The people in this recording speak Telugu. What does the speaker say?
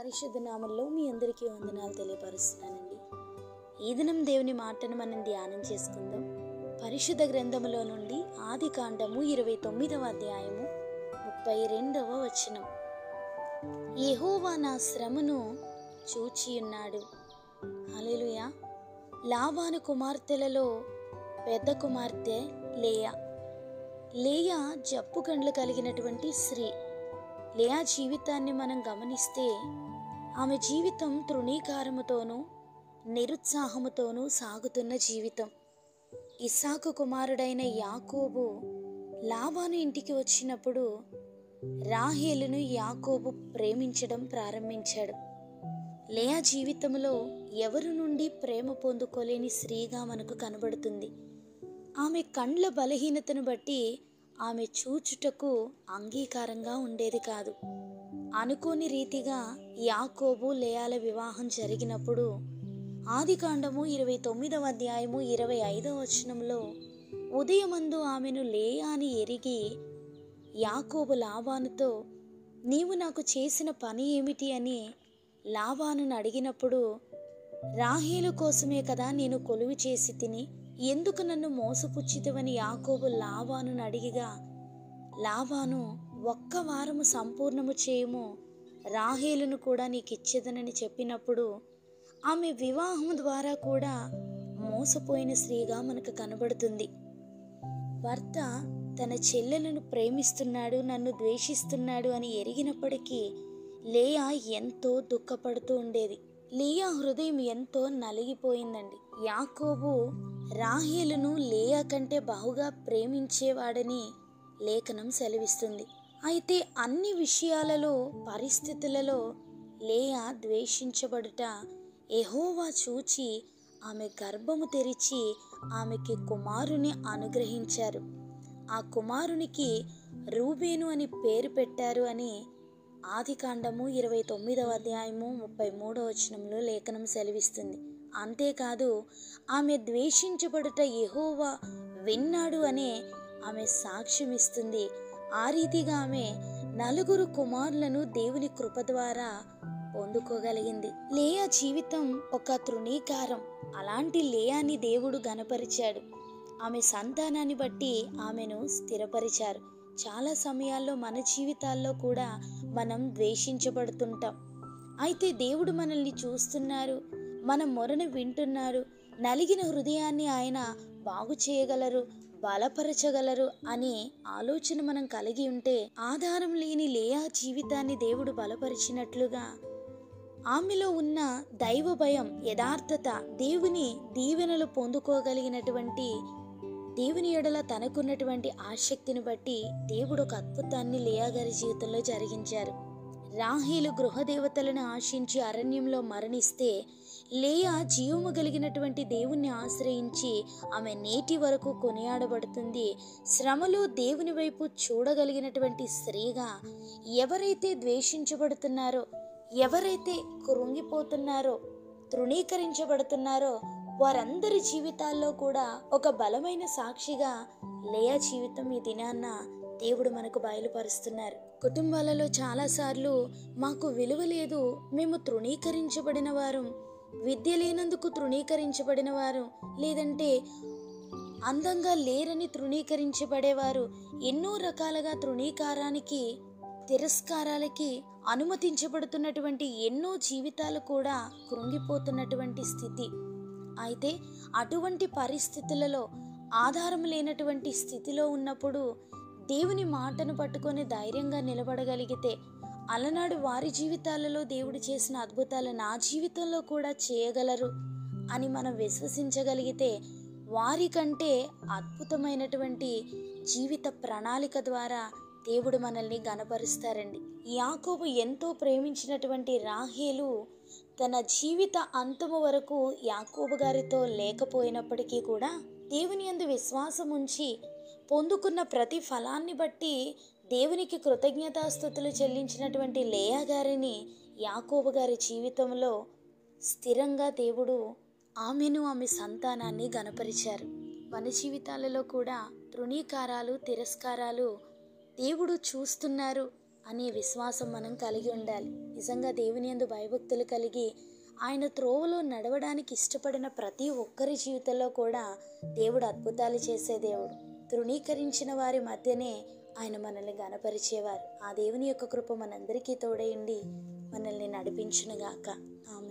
పరిశుద్ధ నామంలో మీ అందరికీ వందనాలు తెలియపరుస్తున్నానండి. ఈ దినం దేవుని మాటను మనం ధ్యానం చేసుకుందాం. పరిశుద్ధ గ్రంథములో నుండి ఆది కాండము 29వ అధ్యాయము 32వ వచనం. యెహోవా నా శ్రమను చూచియున్నాడు. హల్లెలూయా. లాబాను కుమార్తెలలో పెద్ద కుమార్తె లేయా. లేయా జబ్బు కండ్లు కలిగినటువంటి స్త్రీ. లేయా జీవితాన్ని మనం గమనిస్తే ఆమె జీవితం తృణీకారముతోనూ నిరుత్సాహముతోనూ సాగుతున్న జీవితం. ఇస్సాకు కుమారుడైన యాకోబు లాబాను ఇంటికి వచ్చినప్పుడు రాహేలును యాకోబు ప్రేమించడం ప్రారంభించాడు. లేయా జీవితంలో ఎవరి నుండి ప్రేమ పొందుకోలేని స్త్రీగా మనకు కనబడుతుంది. ఆమె కండ్ల బలహీనతను బట్టి ఆమె చూచుటకు అంగీకారంగా ఉండేది కాదు. అనుకోని రీతిగా యాకోబు లేయాల వివాహం జరిగినప్పుడు ఆదికాండము 29వ అధ్యాయము 25వ వచనంలో ఉదయమందు ఆమెను లేయా అని ఎరిగి యాకోబు లాబానుతో, నీవు నాకు చేసిన పని ఏమిటి అని లాబానును అడిగినప్పుడు, రాహేలు కోసమే కదా నేను కొలువు చేసి తిని, ఎందుకు నన్ను మోసపుచ్చితివని యాకోబు లాబానును అడిగిగా, లాబాను ఒక్క వారము సంపూర్ణము చేయము, రాహేలును కూడా నీకిచ్చేదనని చెప్పినప్పుడు ఆమె వివాహం ద్వారా కూడా మోసపోయిన స్త్రీగా మనకు కనబడుతుంది. భర్త తన చెల్లెలను ప్రేమిస్తున్నాడు, నన్ను ద్వేషిస్తున్నాడు అని ఎరిగినప్పటికీ లేయా ఎంతో దుఃఖపడుతూ ఉండేది. లేయా హృదయం ఎంతో నలిగిపోయిందండి. యాకోబు రాహేలును లేయా కంటే బహుగా ప్రేమించేవాడని లేఖనం సెలవిస్తుంది. అయితే అన్ని విషయాలలో పరిస్థితులలో లేయా ద్వేషించబడుట యెహోవా చూచి ఆమె గర్భము తెరిచి ఆమెకి కుమారుని అనుగ్రహించారు. ఆ కుమారునికి రూబేను అని పేరు పెట్టారు అని ఆదికాండము 29వ అధ్యాయము 33వ వచనంలో లేఖనం సెలవిస్తుంది. అంతేకాదు, ఆమె ద్వేషించబడుట యెహోవా విన్నాడు అనే ఆమె సాక్ష్యం ఇస్తుంది. ఆ రీతిగా ఆమె 4 కుమారులను దేవుని కృప ద్వారా పొందుకోగలిగింది. లేయా జీవితం ఒక తృణీకారం. అలాంటి లేయాని దేవుడు గణపరిచాడు. ఆమె సంతానాన్ని బట్టి ఆమెను స్థిరపరిచారు. చాలా సమయాల్లో మన జీవితాల్లో కూడా మనం ద్వేషించబడుతుంటాం. అయితే దేవుడు మనల్ని చూస్తున్నారు, మన మొరను వింటున్నారు, నలిగిన హృదయాన్ని ఆయన బాగు చేయగలరు, బలపరచగలరు అనే ఆలోచన మనం కలిగి ఉంటే, ఆధారం లేని లేయా జీవితాన్ని దేవుడు బలపరిచినట్లుగా ఆమెలో ఉన్న దైవ భయం, యథార్థత, దేవుని దీవెనలు పొందుకోగలిగినటువంటి దేవుని ఎడల తనకున్నటువంటి ఆసక్తిని బట్టి దేవుడు ఒక అద్భుతాన్ని లేయా గారి జీవితంలో జరిగించారు. రాహేలు గృహదేవతలను ఆశించి అరణ్యంలో మరణిస్తే లేయా జీవము కలిగినటువంటి దేవుణ్ణి ఆశ్రయించి ఆమె నేటి వరకు కొనియాడబడుతుంది. శ్రమలో దేవుని వైపు చూడగలిగినటువంటి స్త్రీగా ఎవరైతే ద్వేషించబడుతున్నారో, ఎవరైతే కృంగిపోతున్నారో, తృణీకరించబడుతున్నారో వారందరి జీవితాల్లో కూడా ఒక బలమైన సాక్షిగా లేయా జీవితం ఈ దినాన్న దేవుడు మనకు బయలుపరుస్తున్నారు. కుటుంబాలలో చాలాసార్లు మాకు విలువ లేదు, మేము తృణీకరించబడిన వారు, విద్య లేనందుకు తృణీకరించబడిన వారు, లేదంటే అందంగా లేరని తృణీకరించబడేవారు, ఎన్నో రకాలుగా తృణీకారానికి, తిరస్కారాలకి అనుమతించబడుతున్నటువంటి ఎన్నో జీవితాలు కూడా కృంగిపోతున్నటువంటి స్థితి. అయితే అటువంటి పరిస్థితులలో ఆధారం లేనటువంటి స్థితిలో ఉన్నప్పుడు దేవుని మాటను పట్టుకొని ధైర్యంగా నిలబడగలిగితే, అలనాడు వారి జీవితాలలో దేవుడు చేసిన అద్భుతాలు నా జీవితంలో కూడా చేయగలరు అని మనం విశ్వసించగలిగితే, వారికంటే అద్భుతమైనటువంటి జీవిత ప్రణాళిక ద్వారా దేవుడు మనల్ని గణపరుస్తారండి. యాకోబు ఎంతో ప్రేమించినటువంటి రాహేలు తన జీవిత అంతము వరకు యాకోబు గారితో లేకపోయినప్పటికీ కూడా దేవుని యందు విశ్వాసం ఉంచి పొందుకున్న ప్రతి ఫలాన్ని బట్టి దేవునికి కృతజ్ఞతాస్తుతులు చెల్లించినటువంటి లేయా గారిని యాకోబు గారి జీవితంలో స్థిరంగా దేవుడు ఆమెను, ఆమె సంతానాన్ని గణపరిచారు. మన జీవితాలలో కూడా తృణీకారాలు, తిరస్కారాలు దేవుడు చూస్తున్నారు అనే విశ్వాసం మనం కలిగి ఉండాలి. నిజంగా దేవుని యందు భయభక్తులు కలిగి ఆయన త్రోవలో నడవడానికి ఇష్టపడిన ప్రతి ఒక్కరి జీవితంలో కూడా దేవుడు అద్భుతాలు చేసే దేవుడు. తృణీకరించిన వారి మధ్యనే ఆయన మనల్ని గణపరిచేవారు. ఆ దేవుని యొక్క కృప మనందరికీ తోడైండి మనల్ని నడిపించునుగాక. ఆమేన్.